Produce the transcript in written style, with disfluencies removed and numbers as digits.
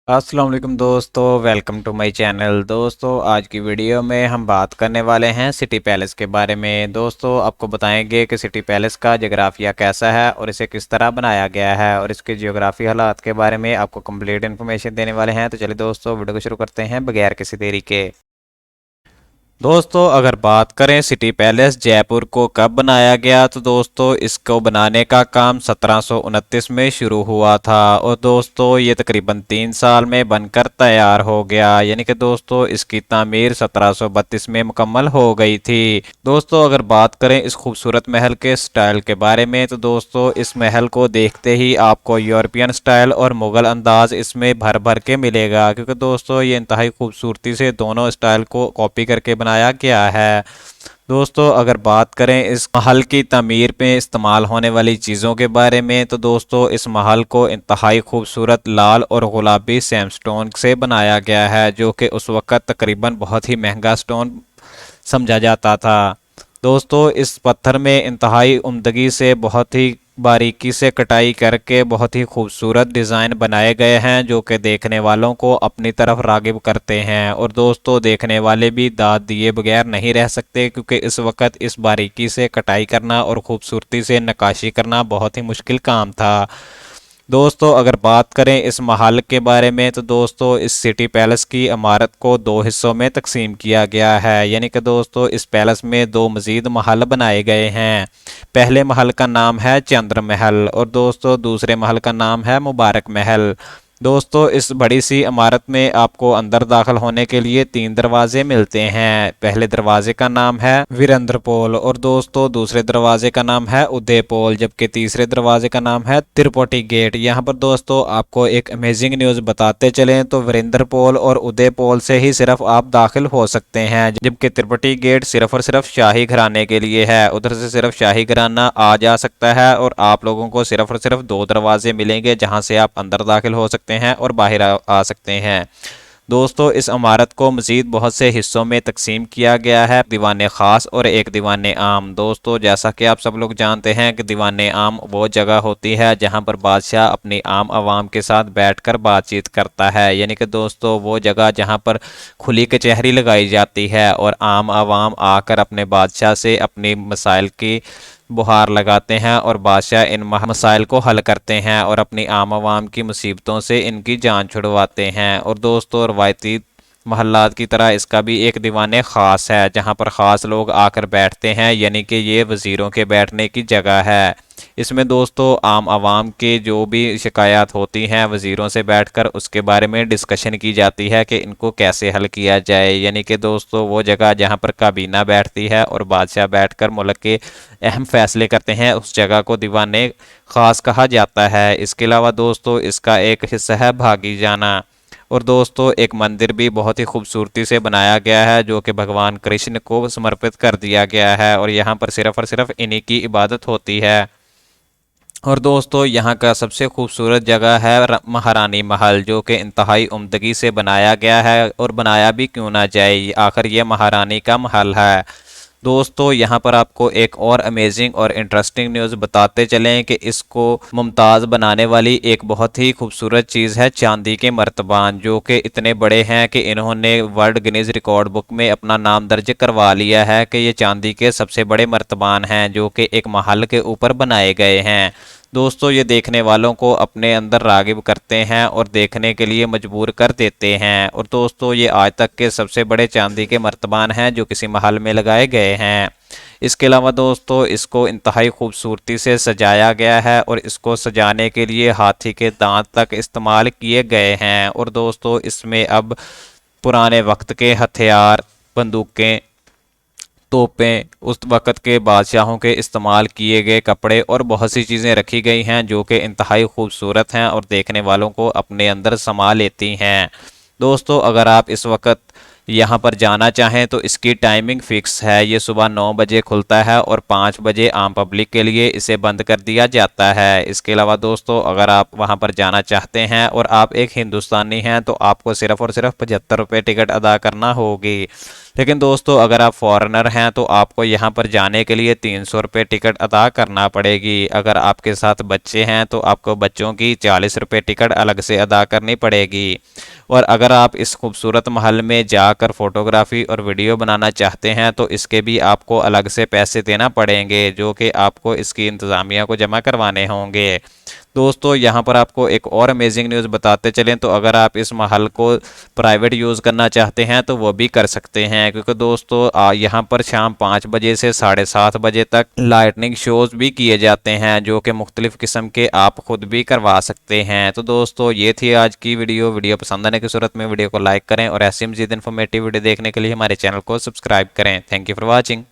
अस्सलाम वालेकुम दोस्तों, वेलकम टू माय चैनल। दोस्तों आज की वीडियो में हम बात करने वाले हैं सिटी पैलेस के बारे में। दोस्तों आपको बताएंगे कि सिटी पैलेस का जोग्राफिया कैसा है और इसे किस तरह बनाया गया है और इसके जियोग्राफी हालात के बारे में आपको कंप्लीट इन्फॉर्मेशन देने वाले हैं। तो चलिए दोस्तों वीडियो को शुरू करते हैं बगैर किसी देरी के। दोस्तों अगर बात करें सिटी पैलेस जयपुर को कब बनाया गया, तो दोस्तों इसको बनाने का काम 1729 में शुरू हुआ था और दोस्तों ये तकरीबन 3 साल में बनकर तैयार हो गया। यानी कि दोस्तों इसकी तामीर 1732 में मुकम्मल हो गई थी। दोस्तों अगर बात करें इस खूबसूरत महल के स्टाइल के बारे में, तो दोस्तों इस महल को देखते ही आपको यूरोपियन स्टाइल और मुगल अंदाज इसमें भर भर के मिलेगा, क्योंकि दोस्तों ये इंतहाई खूबसूरती से दोनों स्टाइल को कॉपी करके बनाया गया है। दोस्तों अगर बात करें इस महल की तमीर में इस्तेमाल होने वाली चीज़ों के बारे में, तो दोस्तों इस महल को इंतहाई खूबसूरत लाल और गुलाबी सैंडस्टोन से बनाया गया है, जो कि उस वक़्त तकरीबन बहुत ही महंगा स्टोन समझा जाता था। दोस्तों इस पत्थर में इंतहाई उम्दगी से बहुत ही बारीकी से कटाई करके बहुत ही खूबसूरत डिज़ाइन बनाए गए हैं, जो कि देखने वालों को अपनी तरफ राग़िब करते हैं। और दोस्तों देखने वाले भी दाद दिए बगैर नहीं रह सकते, क्योंकि इस वक्त इस बारीकी से कटाई करना और खूबसूरती से नक्काशी करना बहुत ही मुश्किल काम था। दोस्तों अगर बात करें इस महल के बारे में, तो दोस्तों इस सिटी पैलेस की इमारत को दो हिस्सों में तकसीम किया गया है। यानी कि दोस्तों इस पैलेस में दो मज़ीद महल बनाए गए हैं। पहले महल का नाम है चंद्र महल और दोस्तों दूसरे महल का नाम है मुबारक महल। दोस्तों इस बड़ी सी इमारत में आपको अंदर दाखिल होने के लिए 3 दरवाजे मिलते हैं। पहले दरवाजे का नाम है वीरेंद्र पोल और दोस्तों दूसरे दरवाजे का नाम है उदय पोल, जबकि तीसरे दरवाजे का नाम है तिरुपति गेट। यहाँ पर दोस्तों आपको एक अमेजिंग न्यूज़ बताते चलें तो वीरेंद्र पोल और उदय पोल से ही सिर्फ आप दाखिल हो सकते हैं, जबकि तिरुपति गेट सिर्फ और सिर्फ शाही घराने के लिए है। उधर से सिर्फ शाही घराना आ जा सकता है और आप लोगों को सिर्फ और सिर्फ 2 दरवाजे मिलेंगे, जहां से आप अंदर दाखिल हो सकते हैं और बाहर आ सकते हैं। दोस्तों इस इमारत को मज़ीद बहुत से हिस्सों में तकसीम किया गया है, दीवाने ख़ास और एक दीवाने आम। दोस्तों जैसा कि आप सब लोग जानते हैं कि दीवाने आम वो जगह होती है जहां पर बादशाह अपनी आम आवाम के साथ बैठकर बातचीत करता है। यानी कि दोस्तों वो जगह जहां पर खुली कचहरी लगाई जाती है और आम आवाम आकर अपने बादशाह से अपनी मसाइल की बुहार लगाते हैं और बादशाह इन मसाइल को हल करते हैं और अपनी आम आवाम की मुसीबतों से इनकी जान छुड़वाते हैं। और दोस्तों रवायती महल्लात की तरह इसका भी एक दीवाने ख़ास है, जहां पर ख़ास लोग आकर बैठते हैं। यानी कि ये वज़ीरों के बैठने की जगह है। इसमें दोस्तों आम आवाम के जो भी शिकायत होती हैं वज़ीरों से बैठकर उसके बारे में डिस्कशन की जाती है कि इनको कैसे हल किया जाए। यानी कि दोस्तों वो जगह जहां पर काबीना बैठती है और बादशाह बैठकर मुल्क के अहम फैसले करते हैं, उस जगह को दीवाने ख़ास कहा जाता है। इसके अलावा दोस्तों इसका एक हिस्सा है भागी जाना और दोस्तों एक मंदिर भी बहुत ही खूबसूरती से बनाया गया है, जो कि भगवान कृष्ण को समर्पित कर दिया गया है और यहाँ पर सिर्फ और सिर्फ इन्हीं की इबादत होती है। और दोस्तों यहाँ का सबसे खूबसूरत जगह है महारानी महल, जो कि इंतहाई उम्दगी से बनाया गया है और बनाया भी क्यों ना जाए, आखिर ये महारानी का महल है। दोस्तों यहाँ पर आपको एक और अमेजिंग और इंटरेस्टिंग न्यूज़ बताते चलें कि इसको मुमताज़ बनाने वाली एक बहुत ही खूबसूरत चीज़ है चांदी के मर्तबान, जो कि इतने बड़े हैं कि इन्होंने वर्ल्ड गिनीज रिकॉर्ड बुक में अपना नाम दर्ज करवा लिया है कि ये चांदी के सबसे बड़े मर्तबान हैं, जो कि एक महल के ऊपर बनाए गए हैं। दोस्तों ये देखने वालों को अपने अंदर राग़िब करते हैं और देखने के लिए मजबूर कर देते हैं। और दोस्तों ये आज तक के सबसे बड़े चांदी के मर्तबान हैं जो किसी महल में लगाए गए हैं। इसके अलावा दोस्तों इसको इंतहाई खूबसूरती से सजाया गया है और इसको सजाने के लिए हाथी के दांत तक इस्तेमाल किए गए हैं। और दोस्तों इसमें अब पुराने वक्त के हथियार, बंदूकें, तोपें, उस वक़्त के बादशाहों के इस्तेमाल किए गए कपड़े और बहुत सी चीज़ें रखी गई हैं, जो कि इंतहाई खूबसूरत हैं और देखने वालों को अपने अंदर समा लेती हैं। दोस्तों अगर आप इस वक्त यहाँ पर जाना चाहें तो इसकी टाइमिंग फिक्स है। ये सुबह 9 बजे खुलता है और 5 बजे आम पब्लिक के लिए इसे बंद कर दिया जाता है। इसके अलावा दोस्तों अगर आप वहाँ पर जाना चाहते हैं और आप एक हिंदुस्तानी हैं तो आपको सिर्फ और सिर्फ 75 रुपये टिकट अदा करना होगी। लेकिन दोस्तों अगर आप फॉरेनर हैं तो आपको यहाँ पर जाने के लिए 300 रुपये टिकट अदा करना पड़ेगी। अगर आपके साथ बच्चे हैं तो आपको बच्चों की 40 रुपये टिकट अलग से अदा करनी पड़ेगी। और अगर आप इस खूबसूरत महल में जाकर फोटोग्राफी और वीडियो बनाना चाहते हैं तो इसके भी आपको अलग से पैसे देना पड़ेंगे, जो कि आपको इसकी इंतज़ामिया को जमा करवाने होंगे। दोस्तों यहाँ पर आपको एक और अमेजिंग न्यूज़ बताते चलें तो अगर आप इस महल को प्राइवेट यूज़ करना चाहते हैं तो वो भी कर सकते हैं, क्योंकि दोस्तों यहाँ पर शाम 5 बजे से 7:30 बजे तक लाइटनिंग शोज़ भी किए जाते हैं, जो कि मुख्तलिफ़ किस्म के आप खुद भी करवा सकते हैं। तो दोस्तों ये थी आज की वीडियो पसंद आने की सूरत में वीडियो को लाइक करें और ऐसी मज़ीद इन्फॉर्मेटिव वीडियो देखने के लिए हमारे चैनल को सब्सक्राइब करें। Thank you for watching.